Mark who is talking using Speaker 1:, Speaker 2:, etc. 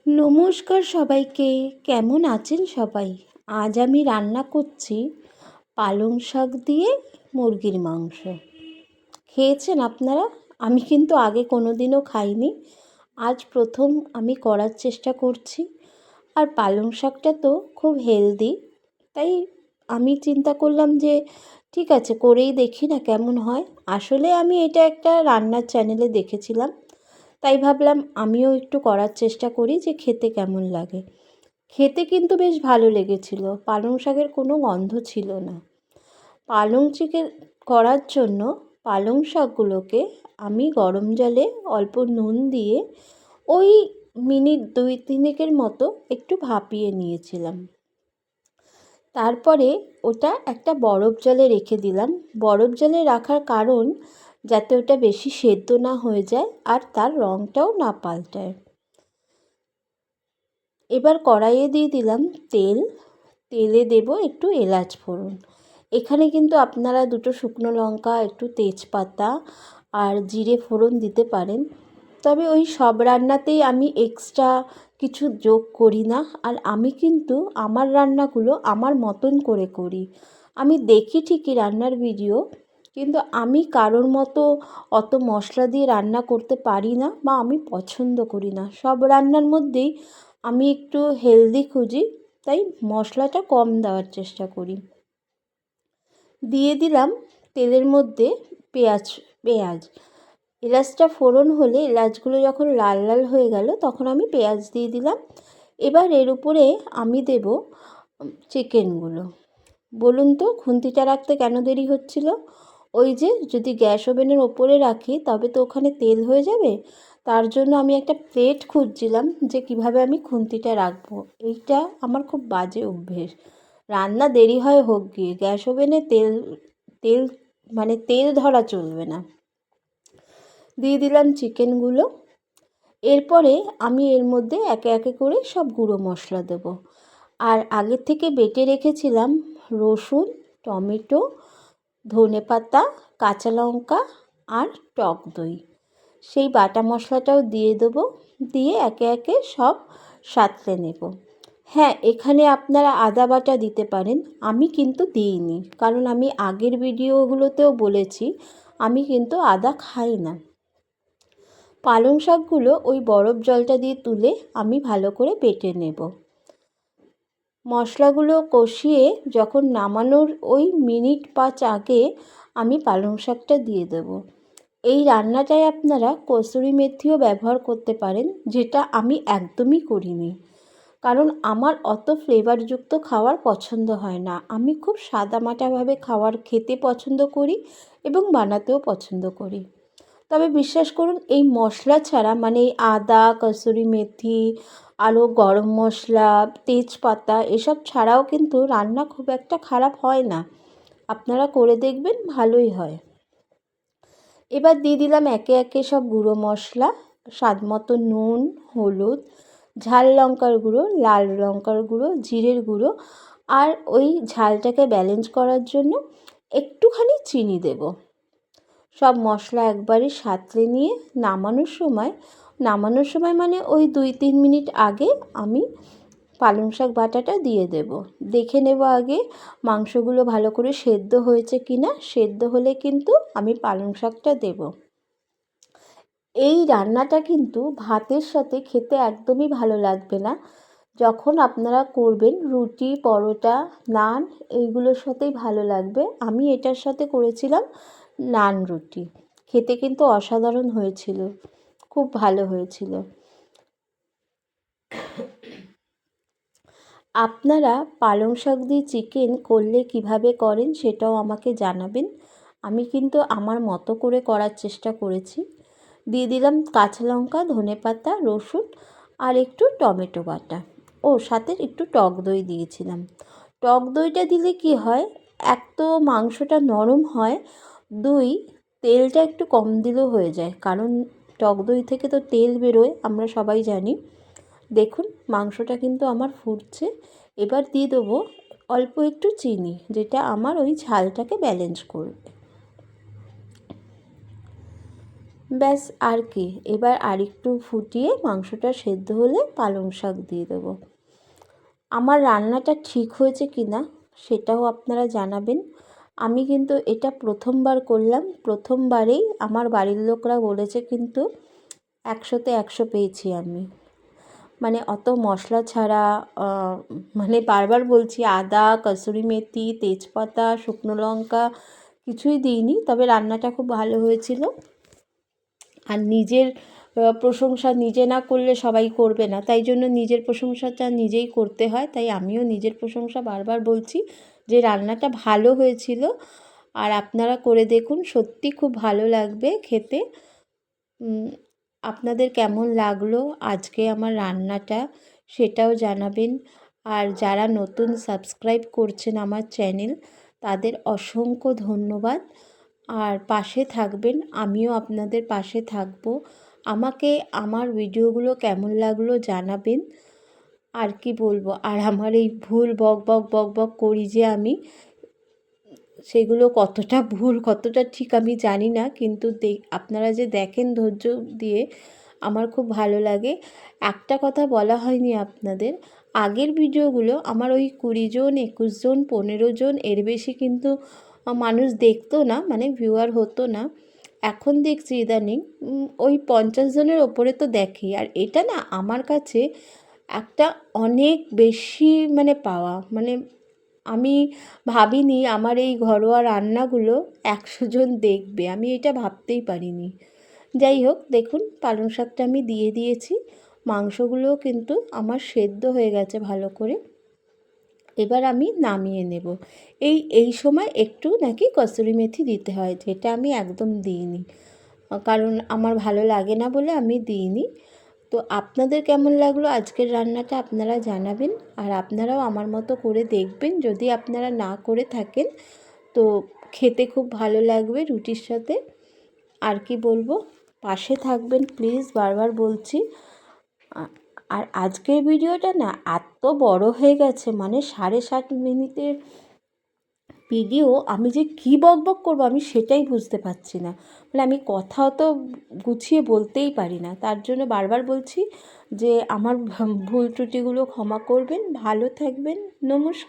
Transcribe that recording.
Speaker 1: নমস্কার সবাইকে। কেমন আছেন সবাই? আজ আমি রান্না করছি পালং শাক দিয়ে মুরগির মাংস। খেয়েছেন আপনারা? আমি কিন্তু আগে কোনো দিনও খাইনি, আজ প্রথম আমি করার চেষ্টা করছি। আর পালং শাকটা তো খুব হেলদি, তাই আমি চিন্তা করলাম যে ঠিক আছে, করেই দেখি না কেমন হয়। আসলে আমি এটা একটা রান্নার চ্যানেলে দেখেছিলাম, তাই ভাবলাম আমিও একটু করার চেষ্টা করি যে খেতে কেমন লাগে। খেতে কিন্তু বেশ ভালো লেগেছিল, পালং শাকের কোনো গন্ধ ছিল না। পালং চিকেন করার জন্য পালং শাকগুলোকে আমি গরম জলে অল্প নুন দিয়ে ওই মিনিট 2-3 মতো একটু ভাপিয়ে নিয়েছিলাম। তারপরে ওটা একটা বরফ জলে রেখে দিলাম। বরফ জলে রাখার কারণ যাতে ওটা বেশি সেদ্ধ না হয়ে যায় আর তার রঙটাও না পাল্টায়। এবার কড়াইয়ে দিয়ে দিলাম তেল। তেলে দেব একটু এলাচ ফোড়ন। এখানে কিন্তু আপনারা 2টো শুকনো লঙ্কা, একটু তেজপাতা আর জিরে ফোড়ন দিতে পারেন। তবে ওই সব রান্নাতেই আমি এক্সট্রা কিছু যোগ করি না। আর আমি কিন্তু আমার রান্নাগুলো আমার মতন করে করি। আমি দেখি ঠিকই রান্নার ভিডিও, কিন্তু আমি কারোর মতো অত মশলা দিয়ে রান্না করতে পারি না বা আমি পছন্দ করি না। সব রান্নার মধ্যেই আমি একটু হেলদি খুঁজি, তাই মশলাটা কম দেওয়ার চেষ্টা করি। দিয়ে দিলাম তেলের মধ্যে পেঁয়াজ। এলাচটা ফোড়ন হলে, এলাচগুলো যখন লাল লাল হয়ে গেল তখন আমি পেঁয়াজ দিয়ে দিলাম। এবার এর উপরে আমি দেব চিকেনগুলো। বলুন তো খুন্তিটা রাখতে কেন দেরি হচ্ছিল? ওই যে যদি গ্যাস ওভেনের ওপরে রাখি তবে তো ওখানে তেল হয়ে যাবে, তার জন্য আমি একটা প্লেট খুঁজছিলাম যে কিভাবে আমি খুন্তিটা রাখবো। এইটা আমার খুব বাজে অভ্যেস। রান্না দেরি হয় হোক গিয়ে, গ্যাস ওভেনে তেল তেল মানে তেল ধরা চলবে না। দিয়ে দিলাম চিকেনগুলো। এরপরে আমি এর মধ্যে একে একে করে সব গুঁড়ো মশলা দেবো। আর আগের থেকে বেটে রেখেছিলাম রসুন, টমেটো, ধনেপাতা, কাঁচা লঙ্কা আর টক দই। সেই বাটা মশলাটাও দিয়ে দেবো। দিয়ে একে একে সব সাঁতলে নেব। হ্যাঁ, এখানে আপনারা আদা বাটা দিতে পারেন, আমি কিন্তু দিইনি, কারণ আমি আগের ভিডিওগুলোতেও বলেছি আমি কিন্তু আদা খাই না। পালং শাকগুলো ওই বরফ জলটা দিয়ে তুলে আমি ভালো করে বেটে নেব। মশলাগুলো কষিয়ে যখন নামানোর ওই মিনিট 5 আগে আমি পালং শাকটা দিয়ে দেব। এই রান্নাটায় আপনারা কসুরি মেথিও ব্যবহার করতে পারেন, যেটা আমি একদমই করিনি, কারণ আমার অত ফ্লেভারযুক্ত খাবার পছন্দ হয় না। আমি খুব সাদামাটাভাবে খাবার খেতে পছন্দ করি এবং বানাতেও পছন্দ করি। তবে বিশ্বাস করুন, এই মশলা ছাড়া মানে এই আদা, কসুরি মেথি, আরও গরম মশলা, তেজপাতা এসব ছাড়াও কিন্তু রান্না খুব একটা খারাপ হয় না। আপনারা করে দেখবেন, ভালোই হয়। এবার দিয়ে দিলাম একে একে সব গুঁড়ো মশলা, স্বাদ মতো নুন, হলুদ, ঝাল লঙ্কার গুঁড়ো, লাল লঙ্কার গুঁড়ো, জিরের গুঁড়ো, আর ওই ঝালটাকে ব্যালেন্স করার জন্য একটুখানি চিনি দেব। সব মশলা একবারে সাঁতলে নিয়ে নামানোর সময় মানে ওই 2-3 মিনিট আগে আমি পালং শাক বাটাটা দিয়ে দেব। দেখে নেব আগে মাংসগুলো ভালো করে সেদ্ধ হয়েছে কি না। সেদ্ধ হলে কিন্তু আমি পালং শাকটা দেব। এই রান্নাটা কিন্তু ভাতের সাথে খেতে একদমই ভালো লাগবে না। যখন আপনারা করবেন রুটি, পরোটা, নান এইগুলোর সাথেই ভালো লাগবে। আমি এটার সাথে করেছিলাম নান রুটি। খেতে কিন্তু অসাধারণ হয়েছিল, খুব ভালো হয়েছিল। আপনারা পালং শাক দিয়ে চিকেন করলে কিভাবে করেন সেটাও আমাকে জানাবেন। আমি কিন্তু আমার মতো করে করার চেষ্টা করেছি। দিয়ে দিলাম কাঁচা লঙ্কা, ধনেপাতা, রসুন আর একটু টমেটো বাটা, ও সাথে একটু টক দই দিয়েছিলাম। টক দইটা দিলে কি হয়, এক তো মাংসটা নরম হয়, দুই তেলটা একটু কম দিলেও হয়ে যায়, কারণ টক দই থেকে তো তেল বেরোয় আমরা সবাই জানি। দেখুন মাংসটা কিন্তু আমার ফুটছে। এবার দিয়ে দেবো অল্প একটু চিনি, যেটা আমার ওই ঝালটাকে ব্যালেন্স করবে। ব্যাস আর কি, এবার আরেকটু ফুটিয়ে মাংসটা সেদ্ধ হলে পালং শাক দিয়ে দেবো। আমার রান্নাটা ঠিক হয়েছে কি না সেটাও আপনারা জানাবেন। আমি কিন্তু এটা প্রথমবার করলাম, প্রথমবারেই আমার বাড়ির লোকরা বলেছে কিন্তু 100তে 100 পেয়েছি আমি। মানে অত মশলা ছাড়া, মানে বারবার বলছি, আদা, কসুরি মেথি, তেজপাতা, শুকনো লঙ্কা কিছুই দিইনি, তবে রান্নাটা খুব ভালো হয়েছিল। আর নিজের প্রশংসা নিজে না করলে সবাই করবে না, তাই জন্য নিজের প্রশংসাটা নিজেই করতে হয়। তাই আমিও নিজের প্রশংসা বারবার বলছি যে রান্নাটা ভালো হয়েছিল, আর আপনারা করে দেখুন, সত্যি খুব ভালো লাগবে খেতে। আপনাদের কেমন লাগলো আজকে আমার রান্নাটা সেটাও জানাবেন। আর যারা নতুন সাবস্ক্রাইব করছেন আমার চ্যানেল, তাদের অসংখ্য ধন্যবাদ। আর পাশে থাকবেন, আমিও আপনাদের পাশে থাকব। আমাকে আমার ভিডিওগুলো কেমন লাগলো জানাবেন। আর কি বলবো, আর আমার এই ভুল বক বক বক বক করি যে আমি, সেগুলো কতটা ভুল কতটা ঠিক আমি জানি না, কিন্তু আপনারা যে দেখেন ধৈর্য দিয়ে, আমার খুব ভালো লাগে। একটা কথা বলা হয়নি আপনাদের, আগের ভিডিওগুলো আমার ওই 20 জন 21 জন 15 জন এর বেশি কিন্তু মানুষ দেখতো না, মানে ভিউয়ার হতো না। এখন দেখছি ইদানিং ওই 50 জনের ওপরে তো দেখেই। আর এটা না আমার কাছে একটা অনেক বেশি মানে পাওয়া, মানে আমি ভাবিনি আমার এই ঘরোয়া রান্নাগুলো 100 জন দেখবে, আমি এটা ভাবতেই পারিনি। যাই হোক, দেখুন পালং শাকটা আমি দিয়ে দিয়েছি, মাংসগুলোও কিন্তু আমার সেদ্ধ হয়ে গেছে ভালো করে। এবার আমি নামিয়ে নেব। এই সময় একটু নাকি কসুরি মেথি দিতে হয়, যেটা আমি একদম দিইনি, কারণ আমার ভালো লাগে না বলে আমি দিইনি। তো আপনাদের কেমন লাগলো আজকের রান্নাটা আপনারা জানাবেন, আর আপনারাও আমার মতো করে দেখবেন। যদি আপনারা না করে থাকেন তো খেতে খুব ভালো লাগবে রুটির সাথে। আর কি বলবো, পাশে থাকবেন প্লিজ, বারবার বলছি। আর আজকের ভিডিওটা না এত বড় হয়ে গেছে, মানে 7.5 মিনিটের ভিডিও, আমি যে কী বকবক করবো আমি সেটাই বুঝতে পারছি না। মানে আমি কথাও তো গুছিয়ে বলতেই পারি না, তার জন্য বারবার বলছি যে আমার ভুল ত্রুটিগুলো ক্ষমা করবেন। ভালো থাকবেন, নমস্কার।